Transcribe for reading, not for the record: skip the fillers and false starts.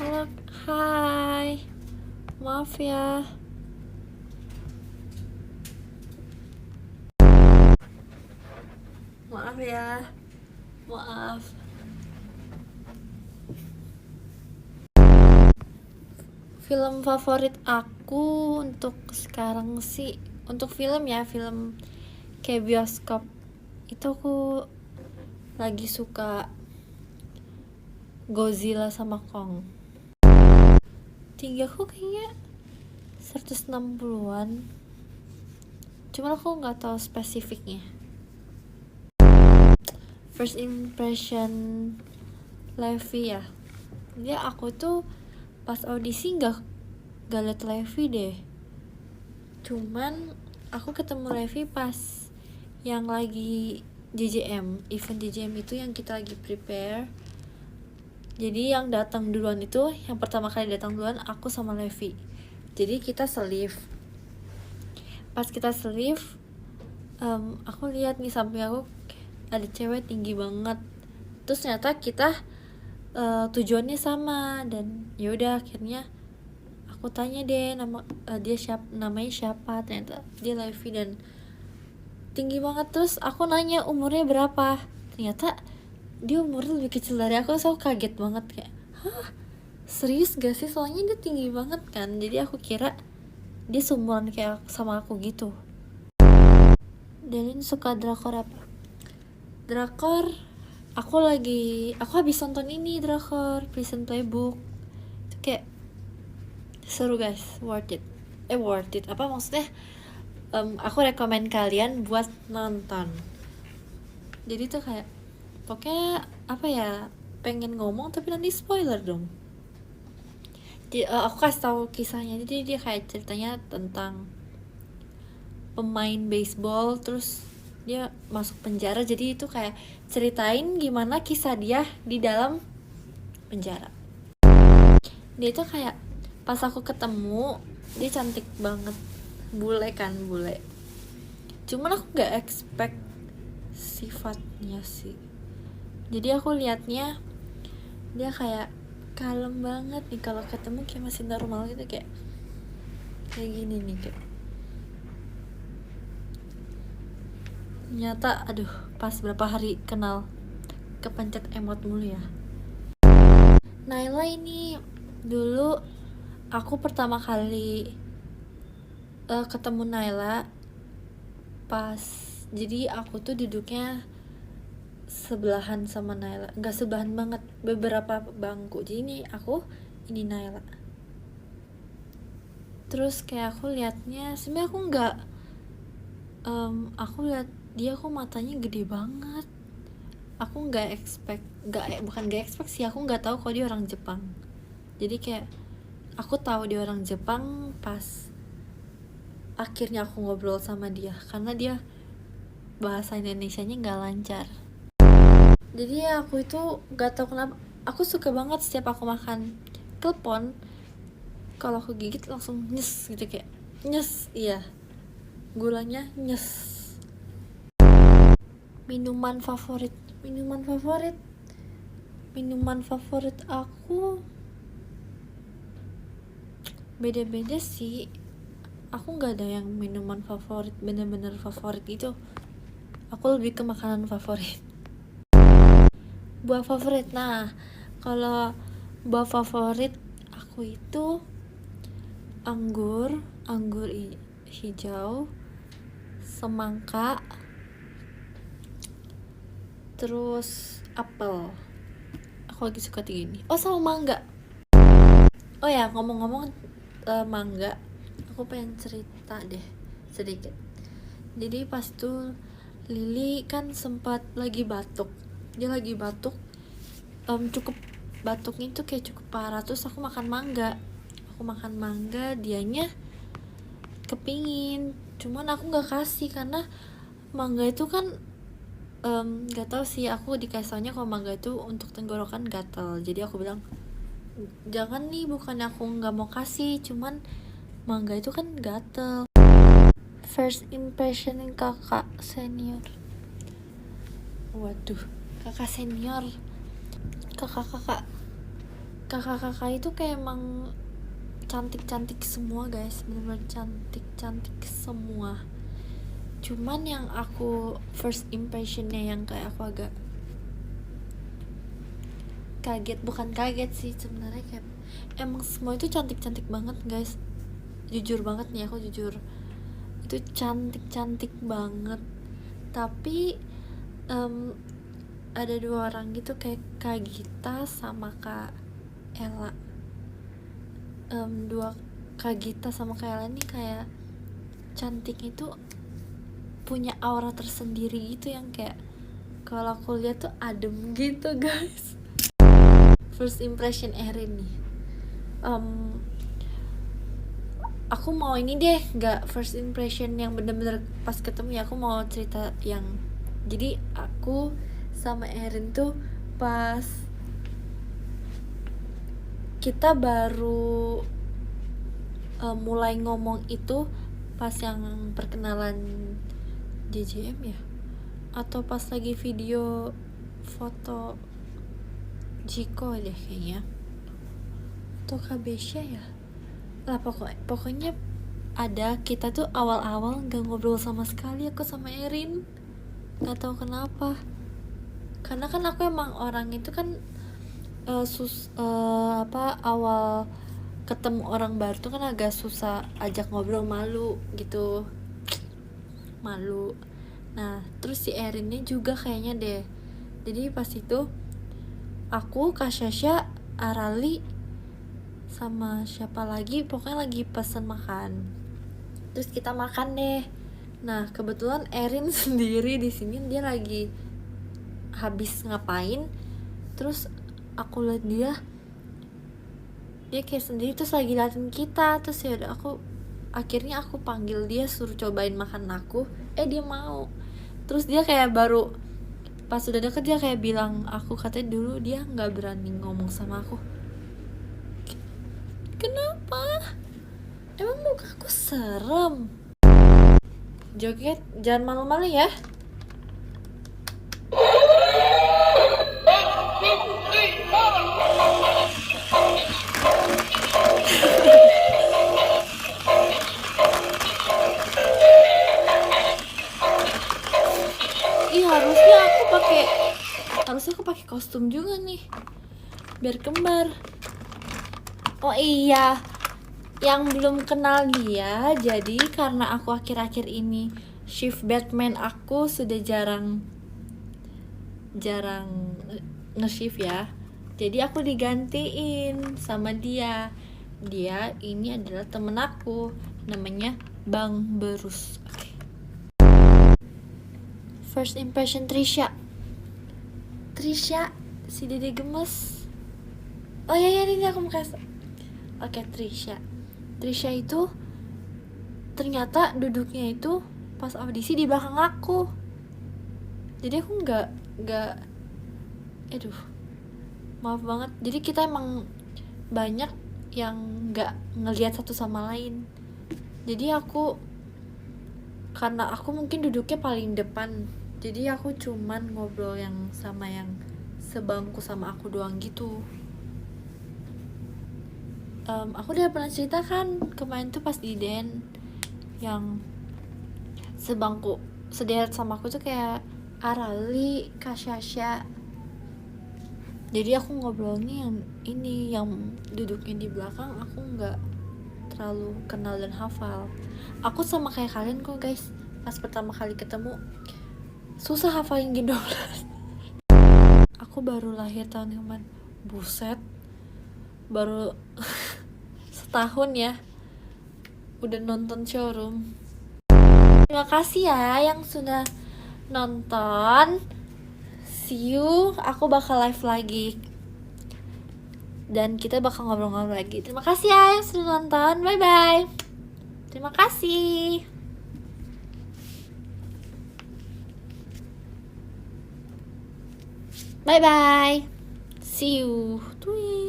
Halo, hai. Maaf ya. Maaf ya. Maaf. Film favorit aku untuk sekarang sih, untuk film ya, film kayak bioskop. Itu aku lagi suka Godzilla sama Kong. Tinggi aku kayaknya 160-an. Cuman aku nggak tahu spesifiknya. First impression Levi ya. Dia aku tuh pas audisi nggak liat Levi deh. Cuman aku ketemu Levi pas yang lagi JJM, event JJM itu yang kita lagi prepare. Jadi yang datang duluan itu, yang pertama kali datang duluan aku sama Levi. Jadi kita selif. Pas kita selif, aku lihat nih samping aku ada cewek tinggi banget. Terus ternyata kita tujuannya sama, dan yaudah akhirnya aku tanya deh namanya siapa. Ternyata dia Levi dan tinggi banget. Terus aku nanya umurnya berapa, ternyata dia umurnya lebih kecil dari aku. So aku kaget banget, kayak hah, serius gak sih? Soalnya dia tinggi banget kan, jadi aku kira dia seumuran kayak sama aku gitu. Delin suka drakor apa? Drakor, aku habis nonton ini drakor Prison Playbook. Itu kayak seru guys, worth it apa maksudnya, aku rekomen kalian buat nonton. Jadi tuh kayak pokoknya apa ya, pengen ngomong tapi nanti spoiler dong. Jadi, aku kasih tahu kisahnya. Jadi dia kayak ceritanya tentang pemain baseball, terus dia masuk penjara. Jadi itu kayak ceritain gimana kisah dia di dalam penjara. Dia itu kayak pas aku ketemu, dia cantik banget, bule. Cuman aku nggak expect sifatnya sih. Jadi aku liatnya dia kayak kalem banget nih, kalau ketemu kayak masih normal gitu, kayak gini nih, kayak nyata. Aduh, pas berapa hari kenal kepencet emot mulu ya. Naila ini dulu aku pertama kali ketemu Naila pas, jadi aku tuh duduknya sebelahan sama Naila, nggak sebelahan banget, beberapa bangku. Jadi ini aku, ini Naila. Terus kayak aku liatnya, sebenarnya aku nggak, aku liat dia, aku matanya gede banget. Aku bukan nggak expect sih, aku nggak tahu kalau dia orang Jepang. Jadi kayak aku tahu dia orang Jepang pas akhirnya aku ngobrol sama dia, karena dia bahasa Indonesianya nggak lancar. Jadi aku itu nggak tahu kenapa aku suka banget setiap aku makan klepon, kalau aku gigit langsung nyes gitu, kayak nyes, iya, gulanya nyes. Minuman favorit aku beda-beda sih. Aku nggak ada yang minuman favorit, bener-bener favorit gitu. Aku lebih ke makanan favorit. Buah favorit, nah kalau buah favorit aku itu anggur hijau, semangka, terus apel. Aku lagi suka 3 ini. Oh, sama mangga. Oh ya, ngomong-ngomong mangga, aku pengen cerita deh sedikit. Jadi pas tuh Lili kan sempat lagi batuk. Dia lagi batuk, cukup batuknya itu kayak cukup parah. Terus aku makan mangga, dianya kepingin, cuman aku nggak kasih karena mangga itu kan nggak tahu sih, aku dikasih taunya kalau mangga itu untuk tenggorokan gatal. Jadi aku bilang jangan nih, bukan aku nggak mau kasih, cuman mangga itu kan gatel. First impression kakak senior, waduh, kakak senior, kakak kakak-kakak itu kayak emang cantik-cantik semua guys, bener-bener cantik-cantik semua. Cuman yang aku first impressionnya yang kayak aku agak kaget, bukan kaget sih sebenarnya, kayak emang semua itu cantik-cantik banget guys. Jujur banget nih, aku jujur, itu cantik-cantik banget. Tapi ada dua orang gitu, kayak Kak Gita sama Kak Ella. Dua Kak Gita sama Kak Ella nih kayak cantik itu punya aura tersendiri gitu, yang kayak kalau aku lihat tuh adem gitu guys. First impression Erin nih, aku mau ini deh, nggak first impression yang bener-bener pas ketemu ya, aku mau cerita yang jadi aku sama Erin tuh pas kita baru mulai ngomong itu pas yang perkenalan JJM ya, atau pas lagi video foto Jiko deh kayaknya, atau Kabesha ya lah, pokoknya ada, kita tuh awal-awal gak ngobrol sama sekali aku sama Erin, gak tahu kenapa. Karena kan aku emang orang itu kan awal ketemu orang baru tuh kan agak susah ajak ngobrol, malu gitu, malu. Nah terus si Erinnya juga kayaknya deh, jadi pas itu aku, Kak Syasha, Arali, sama siapa lagi, pokoknya lagi pesen makan. Terus kita makan deh. Nah kebetulan Erin sendiri di sini, dia lagi habis ngapain, terus aku lihat dia kayak sendiri, terus lagi liatin kita. Terus ya udah, akhirnya aku panggil dia, suruh cobain makan aku, dia mau. Terus dia kayak baru pas udah deket dia kayak bilang, aku katanya dulu dia nggak berani ngomong sama aku. Kenapa? Emang muka aku serem? Joget, jangan malu-malu ya. Ih, harusnya aku pakai kostum juga nih, biar kembar. Oh iya, yang belum kenal dia, jadi karena aku akhir-akhir ini shift Batman aku sudah jarang nge-shift ya, jadi aku digantiin sama dia. Dia ini adalah temen aku, namanya Bang Berus. Okay. First impression Trisha, si Dede gemes. Oh ya ini aku mau kasih. Oke, Trisha itu ternyata duduknya itu pas audisi di belakang aku. Jadi aku nggak maaf banget. Jadi kita emang banyak yang nggak ngelihat satu sama lain. Jadi karena aku mungkin duduknya paling depan, jadi aku cuman ngobrol yang sama yang sebangku sama aku doang gitu. Aku udah pernah cerita kan kemarin tuh pas di Den, yang sebangku sederet sama aku tuh kayak Arali, Kak Syasha. Jadi aku ngobrolnya yang ini, yang duduknya di belakang aku nggak terlalu kenal dan hafal. Aku sama kayak kalian kok guys, pas pertama kali ketemu susah hafalin G12. Aku baru lahir tahun kemarin, buset, baru setahun ya udah nonton Showroom. Terima kasih ya yang sudah nonton. See you, aku bakal live lagi dan kita bakal ngobrol-ngobrol lagi. Terima kasih ya yang sudah nonton. Bye bye. Terima kasih. Bye bye. See you. Tweet.